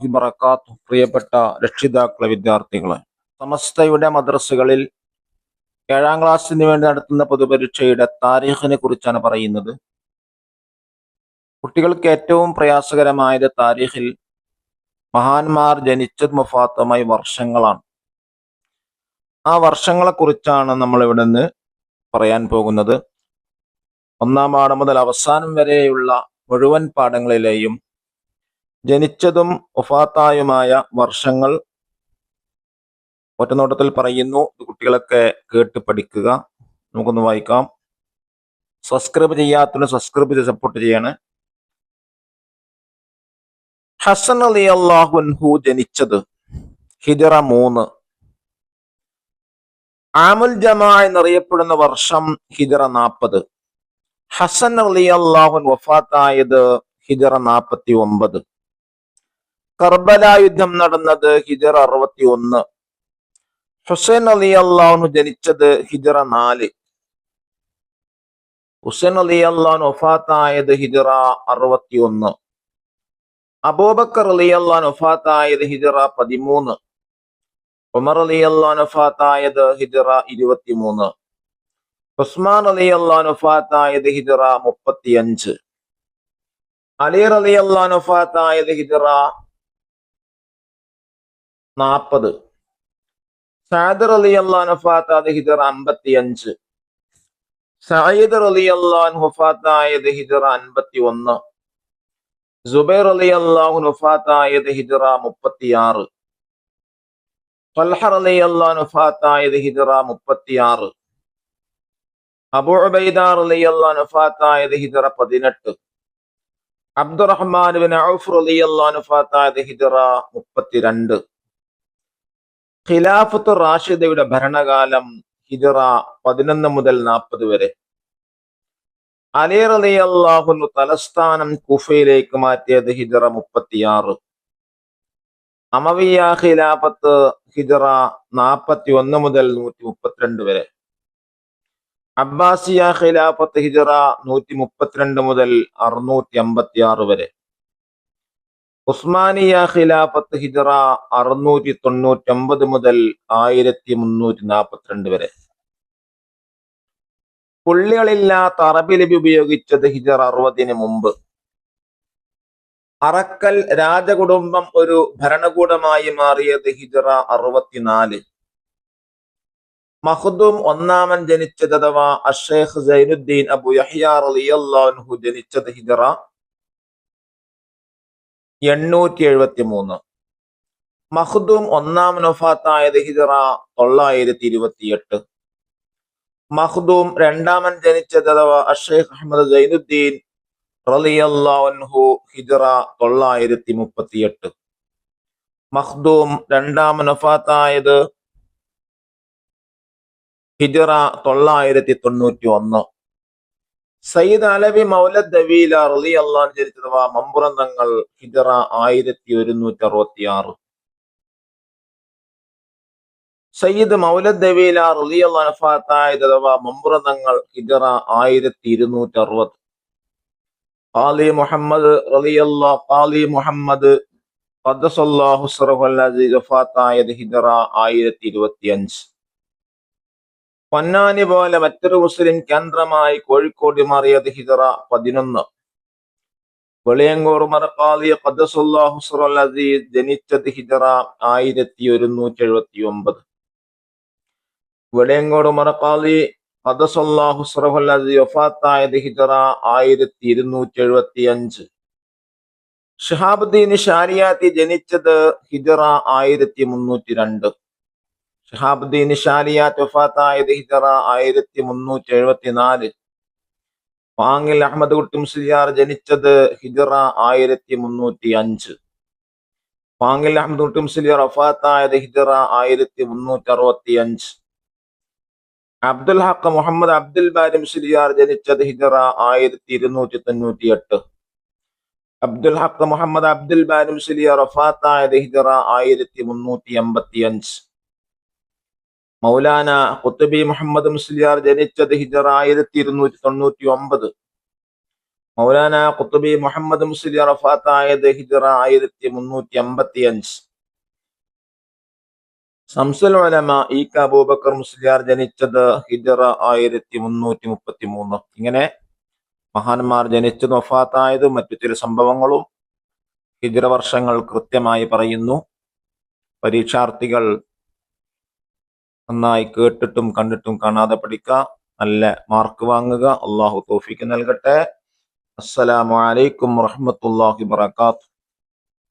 വബറകാതുഹു. പ്രിയപ്പെട്ട രക്ഷിതാക്കളെ, വിദ്യാർത്ഥികളെ, സമസ്തയുടെ മദ്രസകളിൽ 7ാം ക്ലാസ്സിന് വേണ്ടി നടത്തുന്ന പൊതുപരീക്ഷയുടെ താരീഖിനെ കുറിച്ചാണ് പറയുന്നത്. കുട്ടികൾക്ക് ഏറ്റവും പ്രയാസകരമായത് താരീഖിൽ മഹാന്മാർ ജനിച്ചതും വഫാത്തുമായ വർഷങ്ങളാണ്. ആ വർഷങ്ങളെ കുറിച്ചാണ് നമ്മൾ ഇവിടെ നിന്ന് പറയാൻ പോകുന്നത്. 1ാം പാഠം മുതൽ അവസാനം വരെയുള്ള മുഴുവൻ പാഠങ്ങളിലെയും ജനിച്ചതും വഫാത്തായുമായ വർഷങ്ങൾ ഒറ്റനോട്ടത്തിൽ പറയുന്നു. കുട്ടികളൊക്കെ കേട്ട് പഠിക്കുക. നമുക്കൊന്ന് വായിക്കാം. സബ്സ്ക്രൈബ് ചെയ്യാത്തതിന് സബ്സ്ക്രൈബ് ചെയ്ത് സപ്പോർട്ട് ചെയ്യണേ. ഹസൻ റളിയല്ലാഹു അൻഹു ജനിച്ചത് ഹിജറ 3. ആമുൽ ജമാ എന്നറിയപ്പെടുന്ന വർഷം ഹിജറ 40. ഹസൻ റളിയല്ലാഹു അൻഹു വഫാത്തായത് ഹിജറ 49. കർബല യുദ്ധം നടന്നത് ഹിജറ 61. ഹുസൈൻ റളിയല്ലാഹു അൻഹു ജനിച്ചത് ഹിജറ 4. ഹുസൈൻ റളിയല്ലാഹു അൻഹു വഫാത്തായത് ഹിജറ 61. അബൂബക്കർ റളിയല്ലാഹു അൻഹു വഫാത്തായത് ഹിജറ 13. ഉമർ റളിയല്ലാഹു അൻഹു വഫാത്തായത് ഹിജറ 23. ഉസ്മാൻ റളിയല്ലാഹു അൻഹു വഫാത്തായത് ഹിജറ 35. അലി റളിയല്ലാഹു അൻഹു വഫാത്തായത് ഹിജറ 40. സഅദ് റളിയല്ലാഹു അൻഹു വഫാത്തായത് ഹിജറ 55. സഈദ് റളിയല്ലാഹു അൻഹു വഫാത്തായത് ഹിജറ 51. സുബൈർ റളിയല്ലാഹു അൻഹു വഫാത്തായത് ഹിജറ 36. ത്വൽഹ റളിയല്ലാഹു അൻഹു വഫാത്തായത് ഹിജറ 36. അബൂ ഉബൈദ റളിയല്ലാഹു അൻഹു വഫാത്തായത് ഹിജറ 18. അബ്ദുറഹ്മാൻ ഇബ്നു ഔഫ് റളിയല്ലാഹു അൻഹു വഫാത്തായത് ഹിജറ 32. ഖിലാഫത്ത് റാഷിദയുടെ ഭരണകാലം ഹിജറ 11 മുതൽ 40 വരെ. അലി റളിയല്ലാഹു അൻഹു തലസ്ഥാനം കൂഫയിലേക്ക് മാറ്റിയത് ഹിജറ 36. അമവിയ ഖിലാഫത്ത് ഹിജറ 41 മുതൽ 132 വരെ. അബ്ബാസിയ ഖിലാഫത്ത് ഹിജറ 132 മുതൽ 656 വരെ. ഉസ്മാനിയ ഖിലാഫത്ത് ഹിജറ 699 മുതൽ 1342 വരെ. പുള്ളികളില്ലാത്ത അറബി ലിപി ഉപയോഗിച്ചത് ഹിജറ 60 മുമ്പ്. അറക്കൽ രാജകുടുംബം ഒരു ഭരണകൂടമായി മാറിയത് ഹിജറ 64. മഖ്ദൂം ഒന്നാമൻ ജനിച്ചത് അഥവാ അഷ്ശൈഖ് സൈനുദ്ദീൻ അബു യഹ്യ റളിയല്ലാഹു അൻഹു ജനിച്ചത് ഹിജറ 873. മഖ്ദൂം ഒന്നാമൻ വഫാത്തായത് ഹിജറ 928. മഖ്ദൂം രണ്ടാമൻ ജനിച്ചത് അഥവാ അഷ്ശൈഖ് അഹ്മദ് സൈനുദ്ദീൻ റളിയല്ലാഹു അൻഹു ഹിജറ 938. മഖ്ദൂം രണ്ടാമൻ വഫാത്തായത് ഹിജറ 991. സയ്യിദ് അലവി മൗലദ് ദവീല റളിയല്ലാഹു അൻഹു ജനിച്ചത് മമ്പുറം തങ്ങൾ ഹിജറ 1166. സയ്യിദ് മൗലദ് ദവീല റളിയല്ലാഹു അൻഹു വഫാത്തായത് മമ്പുറം തങ്ങൾ ഹിജറ 1260. ഖാലി മുഹമ്മദ് ഖദ്ദസല്ലാഹു സിറഹുൽ അസീസ് വഫാത്തായത് ഹിജറ 1025. പൊന്നാനി പോലെ മറ്റൊരു മുസ്ലിം കേന്ദ്രമായി കോഴിക്കോട് മാറിയത് ഹിജറ 11. വെളിയങ്കോട് ഉമർ ഖാലി ഖദ്ദസല്ലാഹു സിറഹുൽ അസീസ് ജനിച്ചത് ഹിജറ 1179. വെളിയങ്കോട് ഉമർ ഖാലി ഖദ്ദസല്ലാഹു സിറഹുൽ അസീസ് വഫാത്തായത് ഹിജറ 1275. ഷിഹാബുദ്ദീൻ ഷാരിയാത്തി ജനിച്ചത് ഹിജറ 1302. ഷിഹാബുദ്ദീൻ ഷാരിയാത്ത് വഫാത്തായത് ഹിജറ 1374. പാങ്ങിൽ അഹമ്മദ് കുട്ടി മുസ്ലിയാർ ജനിച്ചത് ഹിജറ 1305. പാങ്ങിൽ അഹമ്മദ് കുട്ടി മുസ്ലിയാർ വഫാത്തായത് ഹിജറ 1365. അബ്ദുൽ ഹഖ് മുഹമ്മദ് അബ്ദുൽ ബാരി മുസ്ലിയാർ ജനിച്ചത് ഹിജറ 1298. അബ്ദുൽ ഹഖ് മുഹമ്മദ് അബ്ദുൽ ബാരി മുസ്ലിയാർ വഫാത്തായത് ഹിജറ 1385. മൗലാന ഖുത്ബി മുഹമ്മദ് മുസ്ലിയാർ ജനിച്ചത് ഹിജറ 1299. മൗലാന ഖുത്ബി മുഹമ്മദ് മുസ്ലിയാർ വഫാത്തായത് ഹിജ്റ 1355. ശംസുൽ ഉലമ ഇ.ക. അബൂബക്കർ മുസ്ലിയാർ ജനിച്ചത് ഹിജ്റ 1333. ഇങ്ങനെ മഹാന്മാർ ജനിച്ചതും വഫാത്തായതും മറ്റു ചില സംഭവങ്ങളും ഹിജ്റ വർഷങ്ങൾ കൃത്യമായി പറയുന്നു. പരീക്ഷാർത്ഥികൾ നന്നായി കേട്ടിട്ടും കണ്ടിട്ടും കാണാതെ പഠിക്കുക, നല്ല മാർക്ക് വാങ്ങുക. അള്ളാഹു തൗഫീഖ് നൽകട്ടെ. അസ്സലാമു അലൈക്കും വറഹ്മത്തുള്ളാഹി വബറകാതുഹു.